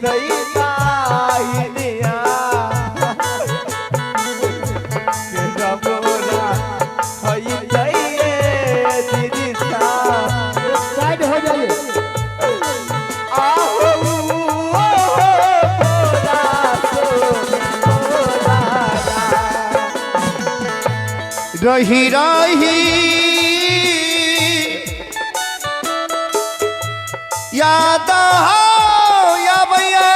तई दाहिनिया के रमोरा हई तई दीदी सा साइड हो जाइए। रही रही याद हो या भैया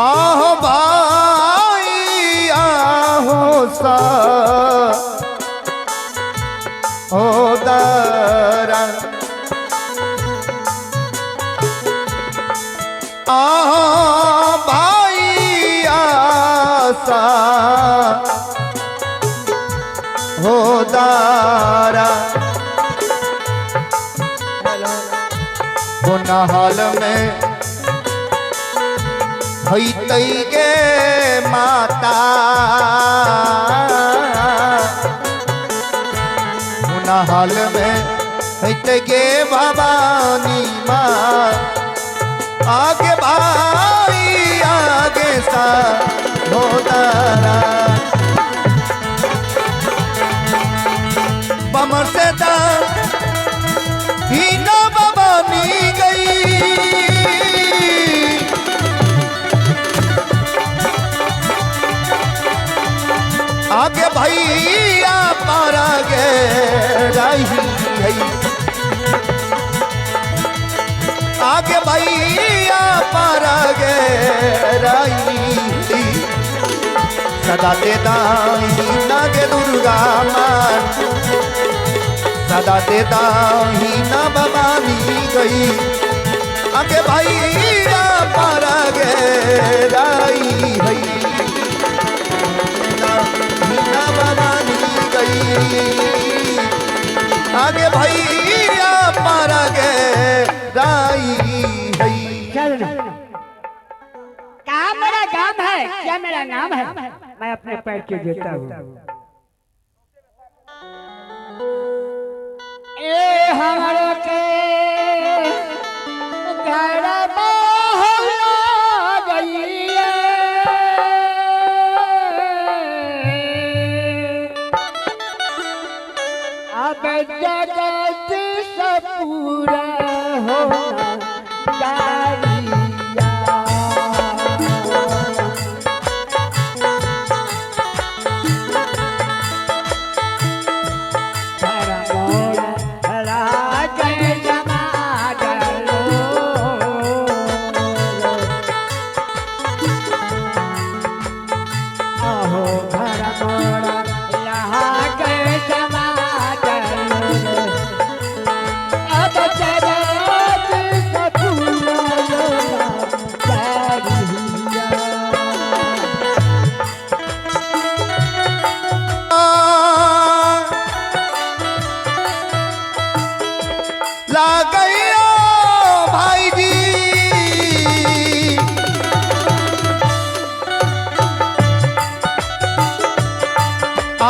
आहो भाई आहो सा हो दरा आहो भाई आसा हो दारा गुनाहाल में हई तई गे माता गुनाहाल में हई तई गे भवानी माँ आगे भाई आगे सा हो तारा बमर से दा ही न बबानी गई आगे भाई आ पारा गे रही आगे भैया पारा गे राई सदा दे दाही ना गे दुर्गा मान सदा दे दाही ना भवानी गई आगे भैया पारा गे राई ना भवानी गई आगे भैया पारा गे राई क्या मेरा काम है, क्या मेरा नाम है, मैं अपने पैर के देता हूँ। ए हमारे के घर बहला गई अब जगत सब पूरा होना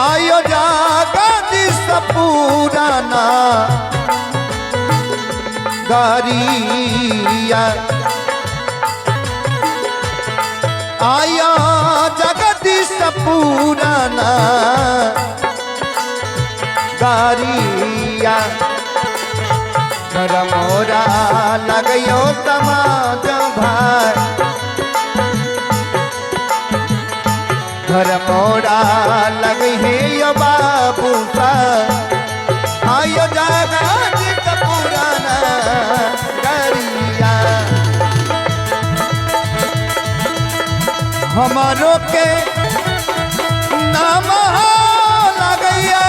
आयो जागा दिस पुराना गारिया आया जगदीश पुराना गारिया घर मोरा लगयो समाज भाई घर मोरा लगे हे यो बाबू सा आयो जागा जित पुराना गरिया हमारो के नाम लगैया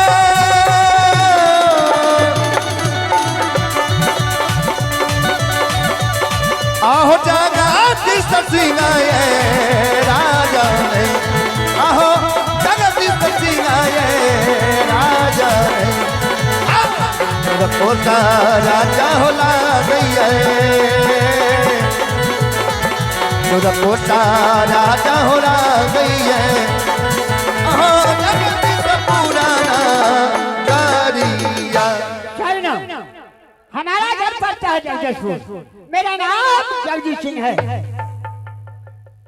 आहो जागा जित सिंगाए राजा ने आहो जगदीश सिंगाए राजा पोता राजा होला गई पोता राजा होला गई है जगदीश पुराना जगदीशपुर। मेरा नाम जगदीश सिंह है,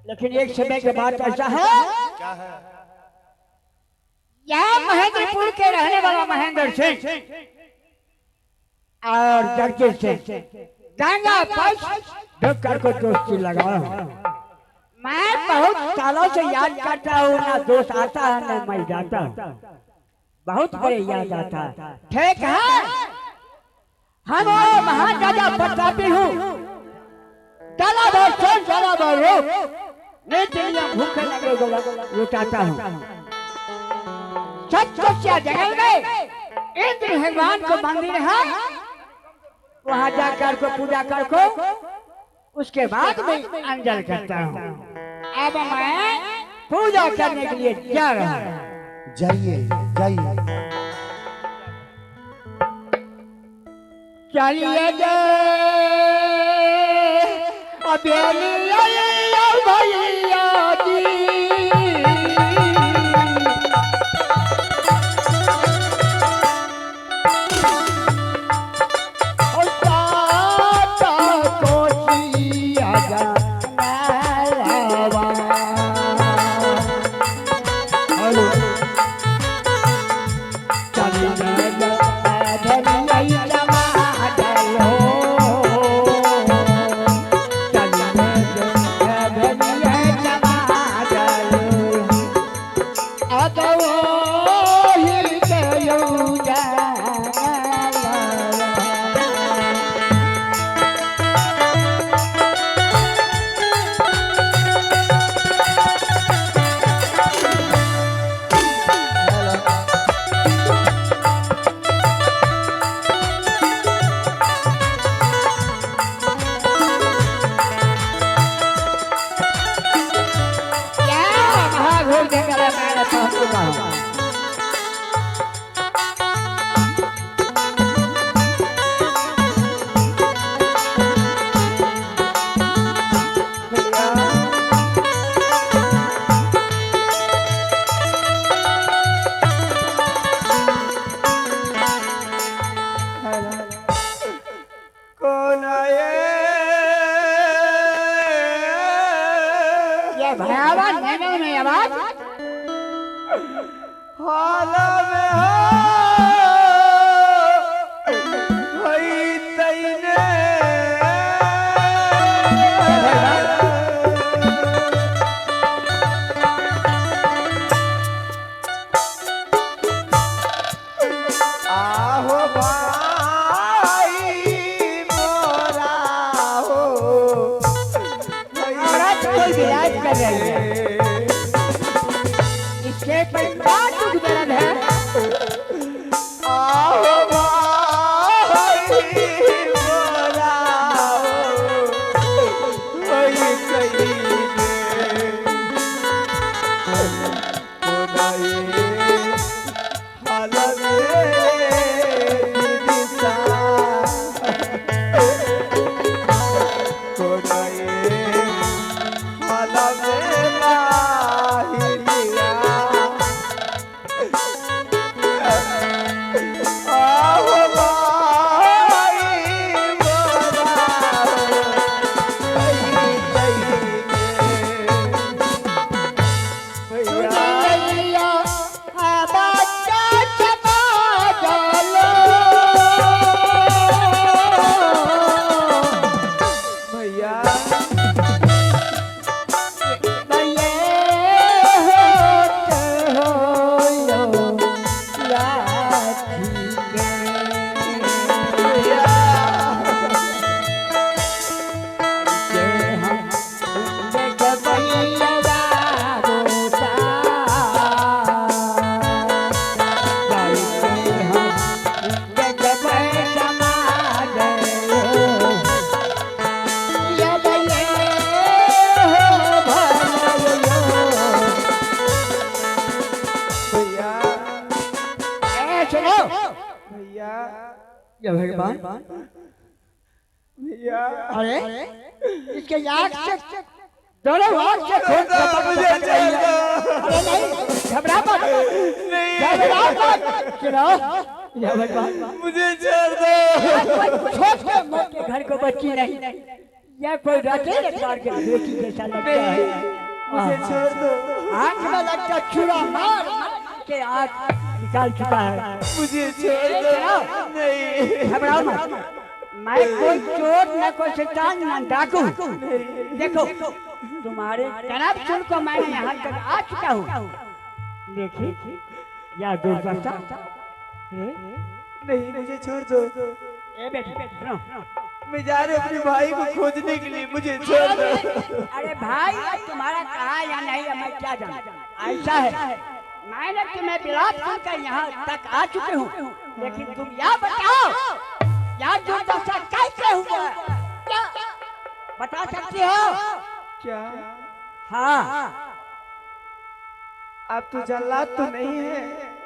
लेकिन एक समय के बाद ऐसा है, यहाँ महेंद्रपुर के रहने वाला महेंद्र सिंह और जगदीश सिंह गंगा पास डॉक्टर को दोस्ती लगा। मैं बहुत सालों से याद करता हूँ, ना दोस्त आता है ना मैं जाता हूँ, बहुत बड़े याद आता है। ठीक है, हम महान राजा प्रतापी हूँ, चला भरो भूखे लगे लुटाता हूँ। सत्या जंगल में इंद्र भगवान को मंदिर है, वहाँ जाकर को पूजा कर को उसके बाद में अंजल करता हूँ। अब मैं पूजा करने के लिए जा रहा हूँ। जाइए जाइए। चलिए भैया जी भैया अरे इसके आँख से दोनों आँख से खून टपक रही है। अरे नहीं घबरा मत, घबरा मत। सुनो या भगवान मुझे छोड़ दो। छोटे मोटे घर को बच्ची नहीं, या कोई राजे रखवार के बेटी जैसा लगता है। मुझे छोड़ दो। आंख में लगता छुरा मार के आंख निकाल चुका है। मुझे छोड़ दो। नहीं, घबराओ मत, मैं कोई चोर न कोई शैतान न डाकू। देखो तुम्हारे तरफ सुन को मैं यहाँ तक आ चुका हूँ। देखिए या दुर्दशा। नहीं, मुझे छोड़ दो। ए बेटी सुनो, मैं जा रही हूँ अपने भाई को खोजने के लिए, मुझे छोड़ दो। अरे भाई अब तुम्हारा कहा या नहीं है मैं क्या जानूं। ऐसा है मैंने तुम्हें बिलाप सुनकर यहाँ तक आ चुके हूँ, लेकिन तुम यह बताओ यहाँ दुर्दशा कैसे हुआ, क्या बता सकती हो? क्या हाँ आप तो जल्लाद तो नहीं है?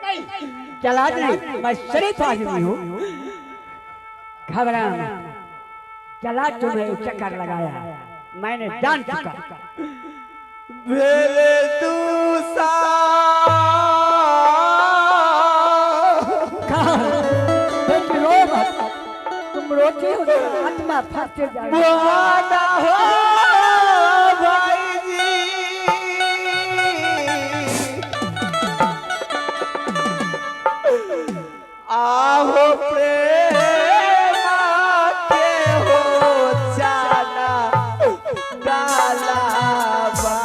नहीं जलाद नहीं, मैं शरीफ आदमी हूँ। घबराओ मत, जला तुम्हें चक्कर लगाया मैंने जान चुका। भेले तू सा तुम रोती हो तो आत्मा फंसते जाएगी। बुआना हो भाई जी। आहो प्रेम के हो जाना डाला बा।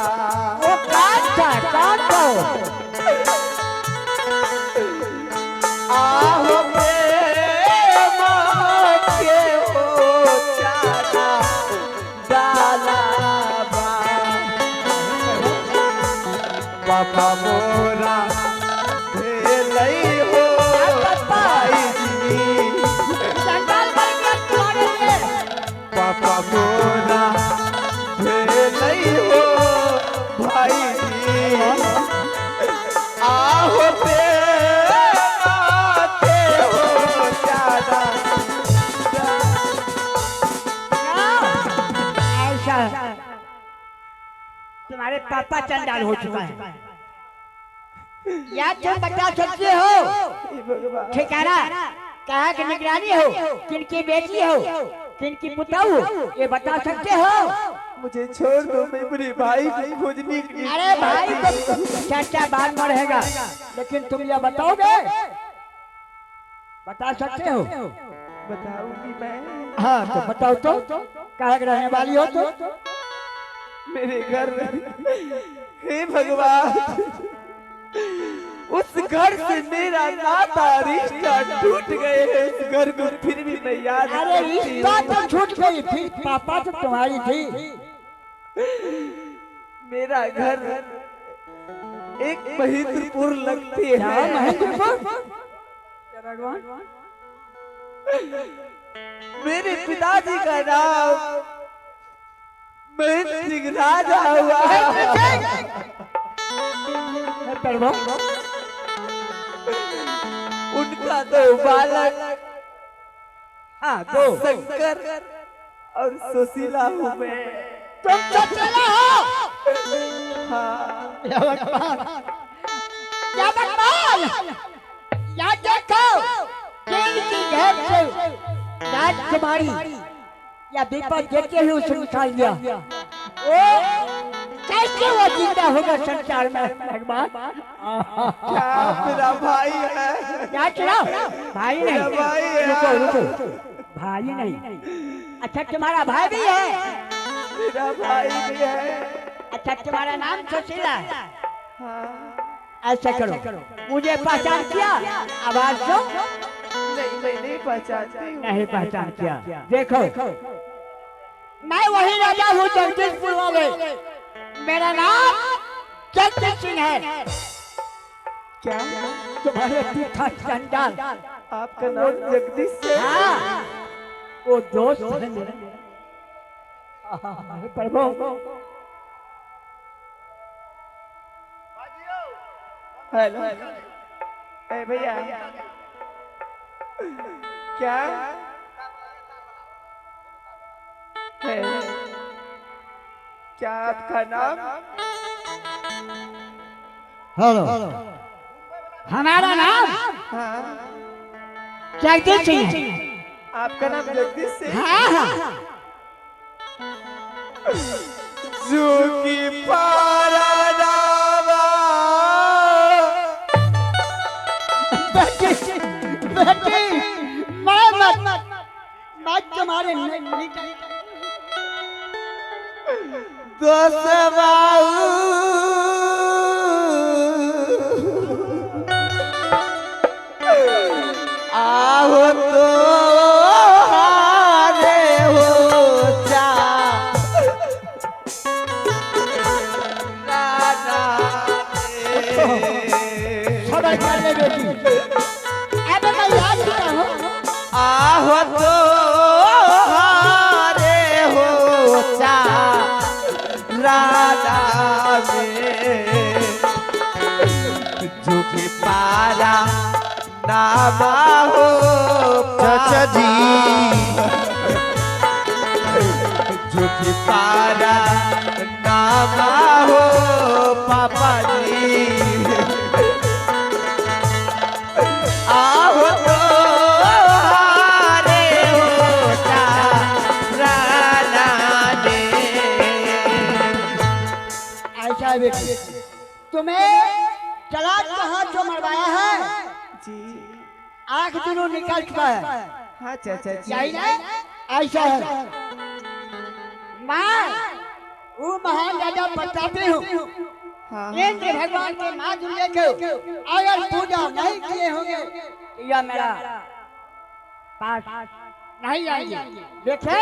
वो कौन था? आहो प्रेम के हो जाना डाला बा। बाबा मोरा भेलई हो भाई जी। संतान बन गया तुम्हारे लिए। पापा मोरा भेलई हो भाई जी। आहो पे हो ज्यादा। ऐसा तुम्हारे पापा चंडाल हो चुका है, या तुम बता सकते हो ठिकाना कहाँ की निगरानी हो, किनकी बेटी हो, किनकी पुताऊ हो, ये बता सकते हो? मुझे छोड़ दो, मैं मेरे भाई को खोजने के लिए। अरे भाई तो चर्चा बाद में रहेगा, लेकिन तुम यह बताओगे? बता सकते हो? बताऊंगी मैं। हाँ तो बताओ तो, कहाँ की रहने वाली हो तो? मेरे घर हे भगवान, उस घर से मेरा नाता रिश्ता टूट गए हैं। इस घर को फिर भी मैं याद अरे करती रिश्ता हूँ। तो छूट गई, फिर पापा तो तुम्हारी थी। मेरा घर एक महेंद्रपुर लगती क्या है। महेंद्रपुर? मेरे पिताजी का नाम महेंद्र सिंह राजा हुआ। उनका दो बालक, हाँ दो। शंकर और सुशीला हूँ मैं। तुम तो चला हो। हाँ, या भगवान, या भगवान, या देखो किनकी घर से राजकुमारी या विपद देते हुए उसे निकाल दिया। ओ कैसे वो जिंदा होगा संसार में भगवान? क्या मेरा भाई है? क्या चलाओ? भाई नहीं, मेरा भाई है। रुको रुको, भाई नहीं। अच्छा तुम्हारा भाई भी है? मेरा भाई भी है। अच्छा तुम्हारा नाम सुशीला है? हाँ, ऐसा करो, मुझे पहचान किया? आवाज दो। नहीं, मैं नहीं पहचानती हूँ। नहीं पहचान किया? देखो मैं वही राजा हूँ जगदीशपुर वाले, मेरा नाम जगदीश सिंह है। क्या तुम्हारे पिता चंडाल, आपका नाम जगदीश है? हाँ वो दोस्त है मेरा। प्रभु हेलो, ए भैया, क्या है? क्या आपका नाम? हेलो, हमारा नाम हाँ, जगदीश सिंह। आपका नाम जगदीश सिंह? हाँ हाँ। जो की पारा नावा। बेटी बेटी मत तुम्हारे दोस्तबाऊ आओ तो हारे हो जा खबर कर ले बेटी। अबे मैं याद करता हूँ। आहो तो हारे हो जा राजा में झुके पारा नामा हो चाचा जी झुके पारा नामा हो पापा जी आओ तो हारे हो जा राजा में। ऐसा है बेटी। तुम्हें चला कहाँ जो मरवाया है? जी आँख दोनों निकल चुका है। हाँ चाचा जी। यही ना? ऐसा है। मैं वो महान राजा प्रतापी हूँ। हाँ इंद्र भगवान के माँ दुर्गे को अगर पूजा नहीं किए होंगे या मेरा पास नहीं आएंगे। देखे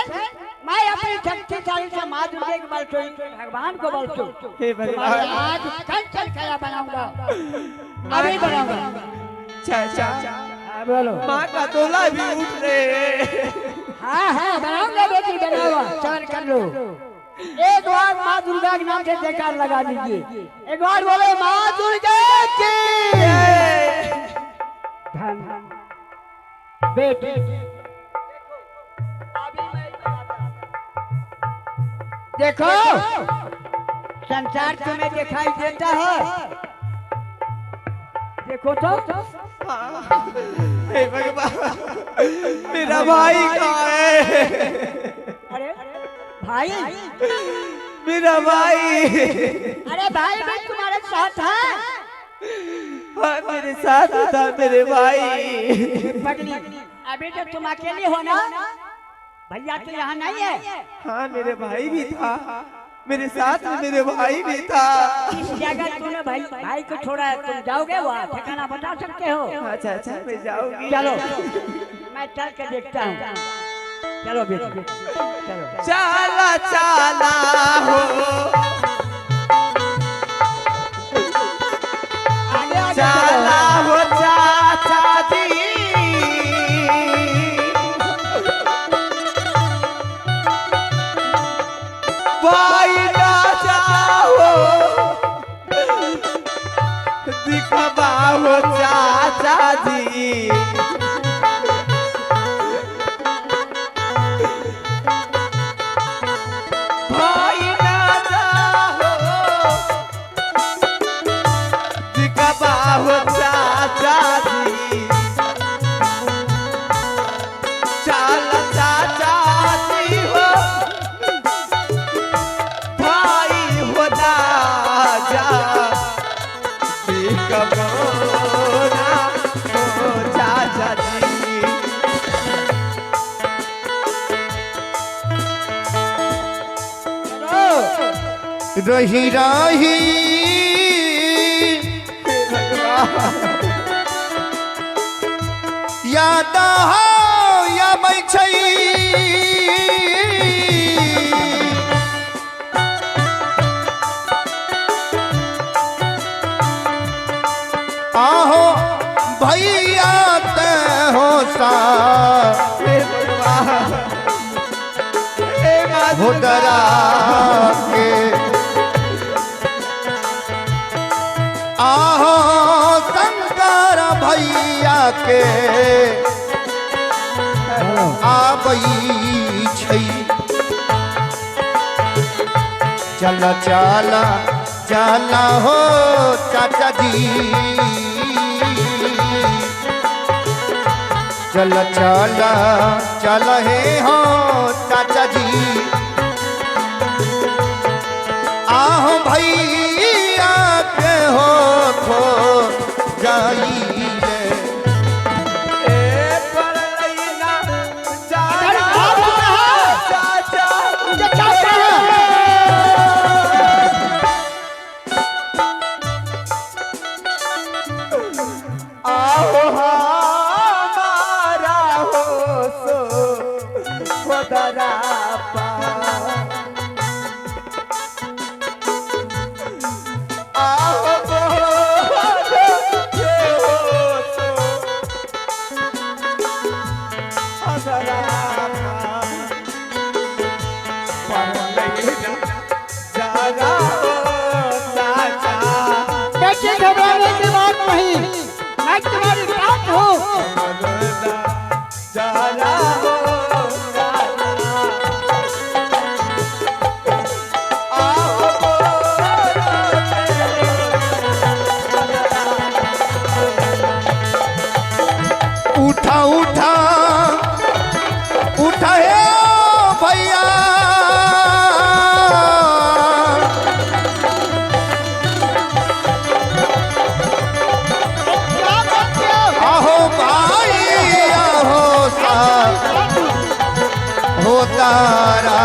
मैं अपनी शक्तिशाली से माँ दुर्गे के बल से भगवान को बल से हे भगवान आज कंचन कला बनाऊंगा। अभी बनाऊंगा। चाचा बोलो। माँ का तोला भी उठ रहे। हाँ हाँ बनाऊंगा बेटी बनाऊंगा। चार कर लो। एक बार माँ दुर्गा के नाम से जयकार लगा दीजिए। एक बार बोले माँ दुर्गा की धन बेटी। देखो संसार तुम्हें दिखाई देता है। देखो तो हे भगवान मेरा भाई कहाँ है? अरे भाई मेरा भाई अरे भाई भी तुम्हारे साथ है। हाँ मेरे साथ था मेरे भाई। पगली अभी तो तुम अकेले हो ना? भैया तो यहाँ नहीं है। हाँ मेरे भाई भी था मेरे साथ में मेरे भाई भी था। इस जगह तूने भाई को छोड़ा है। तुम जाओगे वहाँ ठिकाना बता सकते हो? अच्छा अच्छा मैं जाऊंगी। चलो मैं चल के देखता हूँ। चलो बेटी चलो। चाला चाला हो आगे आगे चाला चलो। हो चाचा जी भाई ना जाओ दिखवा हो चाचा जी भाई ना जाओ दिखवा हो चाचा जी चाला चाचा जी हो भाई हो राजा दिखवाना हो चाचा जी। रही रही याद हो या बैछई आहो भैया ते हो सा हो डरा के आहो शंकर भैया के आबई छै चला चला चला हो चाचा जी चल चल चल हे हो चाचा जी आहो भैया के हो खो जाई बेटे घबराने की बात नहीं, मैं तुम्हारी बात हूँ। उठा उठा उठा हे भैया आहो भाई आहो सा हो तारा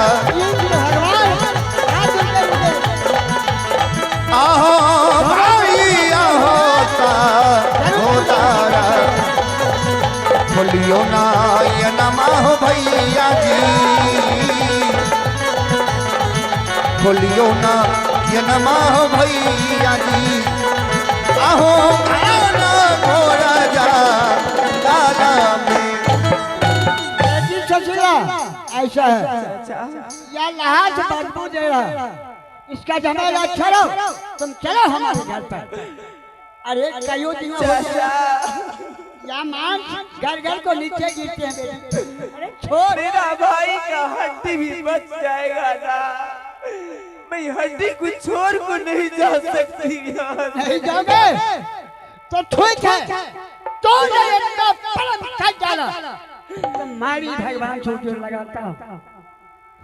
आहो भाई आहो सा हो तारा खोलियो ना ये नमा हो भैया जी खोलियो ना ये नमा हो भैया जी आहो खाना घोड़ा जा दादा में ऐसा है या लहाज बदबू दे रहा, इसका झमेला छोड़ो, तुम चलो हमारे घर पर। अरे कईयों दिनों हो गया या मान घर घर को नीचे गिरते हैं। अरे छोड़, मेरा भाई का हड्डी भी बच जाएगा ना, मैं हड्डी को छोड़ को नहीं जा सकती यार। नहीं जाओगे तो ठीक है, तो इतना परम थक जाना। तुम्हारी भगवान छोटे लगाता,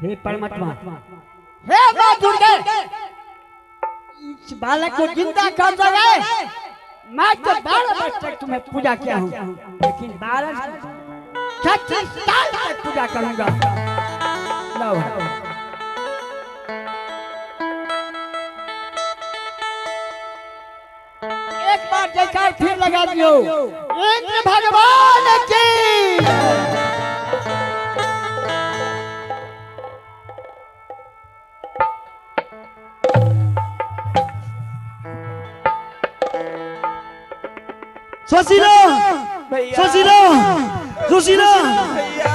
हे परमात्मा, हे माँ दुर्गा, इस बालक को जिंदा कर दोगे। मैं तो 12 वर्ष तक तुम्हें पूजा किया हूँ, लेकिन 36 साल तक पूजा करूंगा। लो एक बार जयकार फिर लगा दियो, एक भगवान की। सुशीला सुशीला सुशीला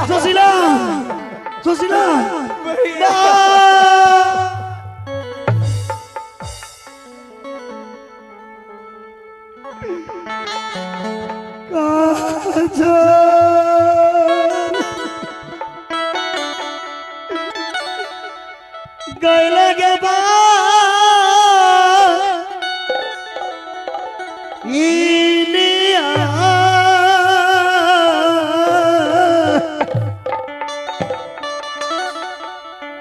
सुशीला सुशीला जा